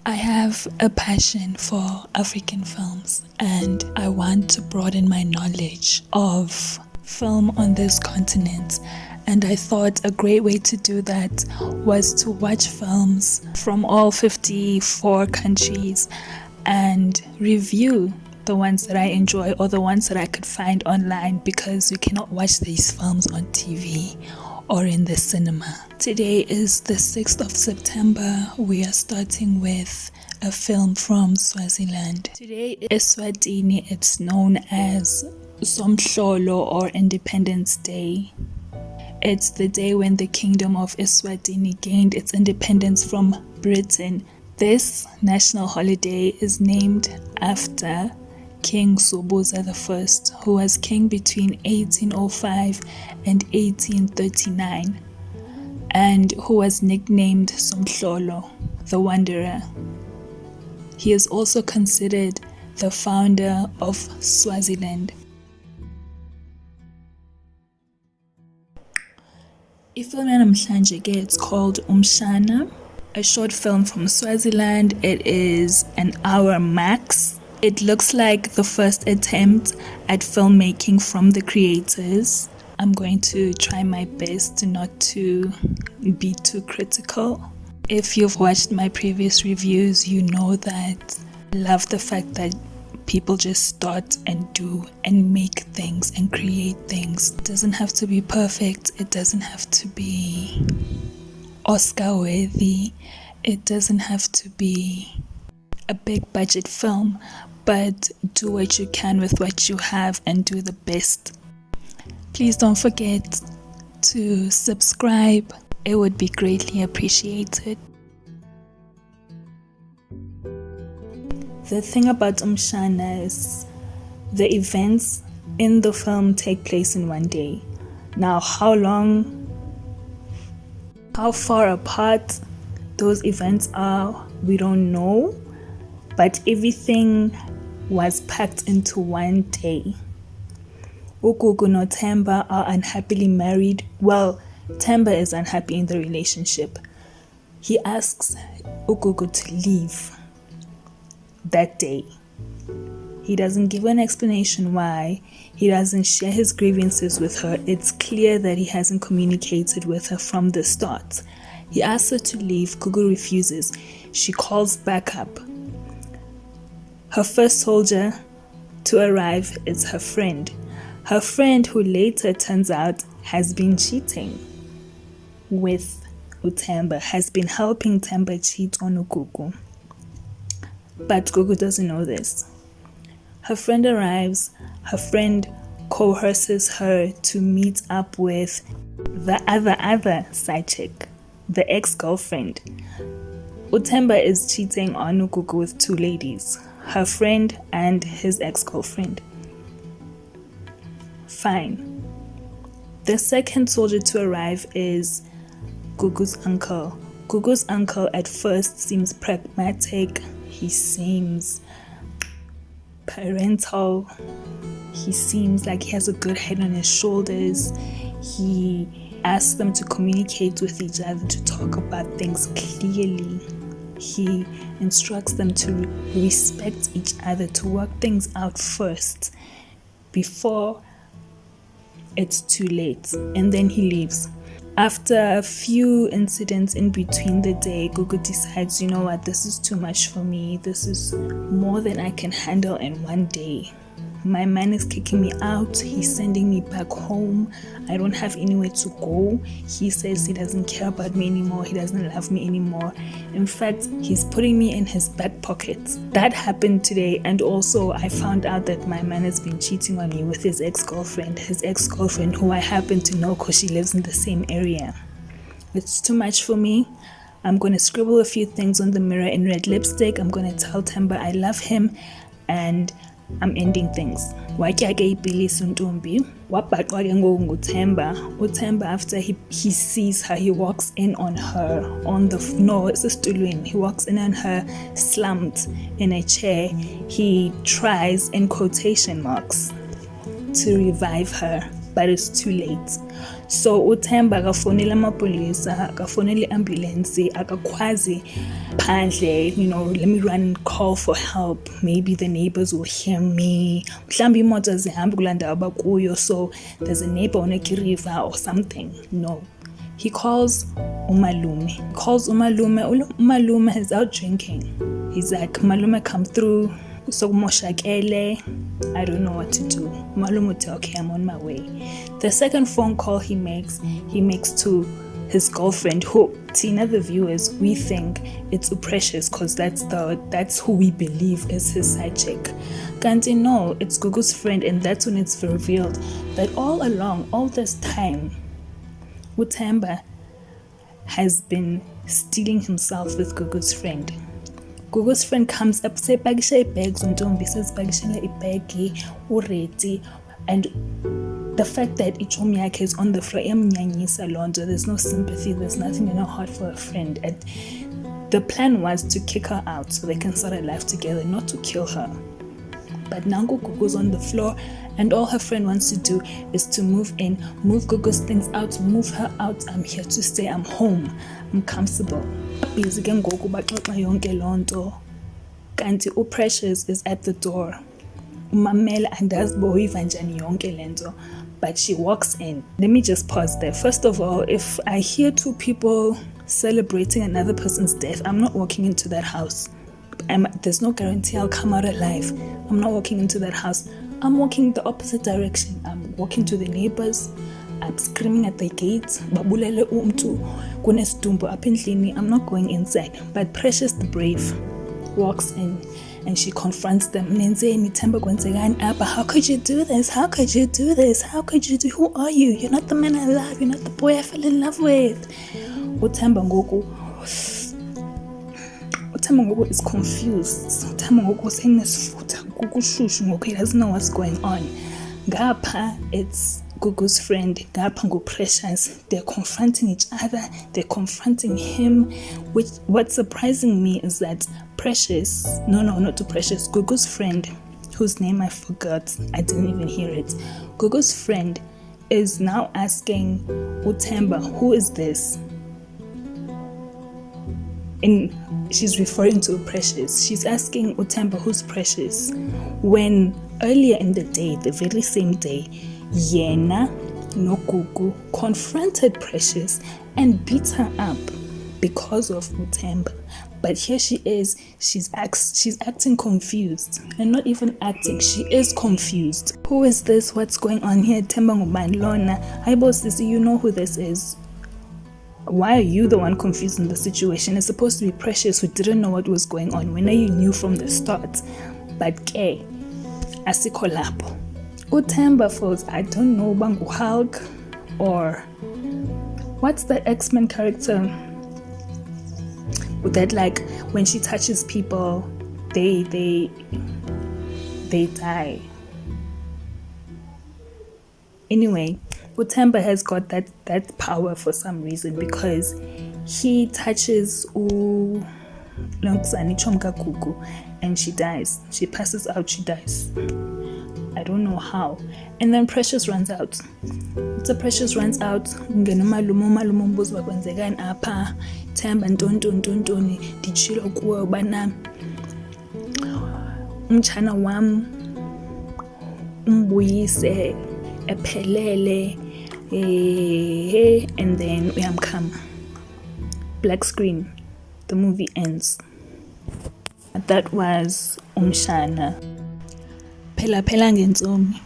I have a passion for African films and I want to broaden my knowledge of film on this continent. And I thought a great way to do that was to watch films from all 54 countries and review the ones that I enjoy or the ones that I could find online, because we cannot watch these films on TV or in the cinema. Today is the 6th of September. We are starting with a film from Swaziland. Today is Eswatini. It's known as Somhlolo or Independence Day. It's the day when the Kingdom of Eswatini gained its independence from Britain. This national holiday is named after King Sobhuza I, who was king between 1805 and 1839, and who was nicknamed Somhlolo, the Wanderer. He is also considered the founder of Swaziland. Ifilm yanamhlanje ke, it's called Umshana, a short film from Swaziland. It is an hour max. It looks like the first attempt at filmmaking from the creators. I'm going to try my best to not to be too critical. If you've watched my previous reviews, you know that I love the fact that people just start and do and make things and create things. It doesn't have to be perfect. It doesn't have to be Oscar worthy. It doesn't have to be a big budget film, but do what you can with what you have and do the best. Please don't forget to subscribe. It would be greatly appreciated. The thing about Umshana is the events in the film take place in one day. Now, how far apart those events are, we don't know, but everything was packed into one day. Gugu and Themba are unhappily married. Well, Themba is unhappy in the relationship. He asks Gugu to leave that day. He doesn't give an explanation why. He doesn't share his grievances with her. It's clear that he hasn't communicated with her from the start. He asks her to leave. Gugu refuses. She calls back up. Her first soldier to arrive is her friend. Her friend, who later turns out has been cheating with Themba, has been helping Themba cheat on Gugu. But Gugu doesn't know this. Her friend arrives. Her friend coerces her to meet up with the other side chick, the ex-girlfriend. Themba is cheating on Gugu with two ladies, her friend and his ex-girlfriend. Fine. The second soldier to arrive is Gugu's uncle. Gugu's uncle at first seems pragmatic. He seems parental. He seems like he has a good head on his shoulders. He asks them to communicate with each other, to talk about things clearly. He instructs them to respect each other, to work things out first before it's too late. And then he leaves. After a few incidents in between the day, Gugu decides, you know what, this is too much for me. This is more than I can handle in one day. My man is kicking me out. He's sending me back home. I don't have anywhere to go. He says he doesn't care about me anymore. He doesn't love me anymore. In fact, he's putting me in his back pocket. That happened today. And also, I found out that my man has been cheating on me with his ex-girlfriend. His ex-girlfriend, who I happen to know because she lives in the same area. It's too much for me. I'm going to scribble a few things on the mirror in red lipstick. I'm going to tell Themba I love him. And I'm ending things. Themba, after he sees her, he walks in on her he walks in on her slumped in a chair. He tries, in quotation marks, to revive her, but it's too late. So uThemba akafonela amapolisa, akafonela i-ambulance, akakhwazi phandle, let me run and call for help. Maybe the neighbors will hear me. Mhlambi imoto zihamba kula ndawo abakuyo, so there's a neighbor on a river or something. No. He calls umalume. Umalume is out drinking. He's like, Malume, come through. So moshakele, I don't know what to do. Malume would say, okay, I'm on my way. The second phone call he makes to his girlfriend, who, Tina, the viewers, we think it's Precious because that's who we believe is his side chick. Kanti no, it's Gugu's friend, and that's when it's revealed that all along, all this time, Themba has been stealing himself with Gugu's friend. Gugu's friend comes up, say pakisha ibags untombi, says pakishela ibagi already, and the fact that ichomi yakhe is on the floor, there's no sympathy, there's nothing in her heart for a friend. And the plan was to kick her out so they can start a life together, not to kill her. But now Gugu's on the floor, and all her friend wants to do is to move in, move Gugu's things out, move her out. I'm here to stay, I'm home, I'm comfortable. Busy ke ngoku baxoxa yonke lonto. Kanti uPrecious is at the door. Umamela andazi boyiva njani yonke lento, but she walks in. Let me just pause there. First of all, if I hear two people celebrating another person's death, I'm not walking into that house. There's no guarantee I'll come out alive. I'm not walking into that house. I'm walking the opposite direction. I'm walking to the neighbors. I'm screaming at the gates. Babulele umtu kunesidumbu apha endlini. I'm not going inside. But Precious the brave walks in and she confronts them. Nenzeni Themba kwenzekani apha? How could you do this? How could you do this? How could you do? Who are you? You're not the man I love. You're not the boy I fell in love with. Themba ngoku is confused. Themba ngoku senesifutha kukushushu ngoku, he doesn't know what's going on. Ngapha it's Gugu's friend, ngapha nguPrecious. They're confronting each other, they're confronting him. What's surprising me is that Precious, not to Precious, Gugu's friend, whose name I forgot, I didn't even hear it. Gugu's friend is now asking Themba, who is this? And she's referring to Precious. She's asking Themba, who's Precious? When earlier in the day, the very same day, Yena no Gugu confronted Precious and beat her up because of Themba. But here she is, she's acting confused. And not even acting, she is confused. Who is this? What's going on here? Themba ngubani lona? Hi boss, you know who this is. Why are you the one confused in the situation? It's supposed to be Precious who didn't know what was going on. When you knew from the start. But ke, asikho lapho. Themba falls, I don't know, Bangu Hulk or what's the X-Men character? That like when she touches people, they die. Anyway, Themba has got that power for some reason because he touches Gugu and she dies. She passes out, she dies. I don't know how. And then Precious runs out. So Precious runs out. Umalume mbuzo kwenzekani apha. Themba ntontoni ndichilo kuwe ubana umshana wam umbuyise ephelele and then uyamkhama. Black screen. The movie ends. That was Umshana. Phela ngentsomi.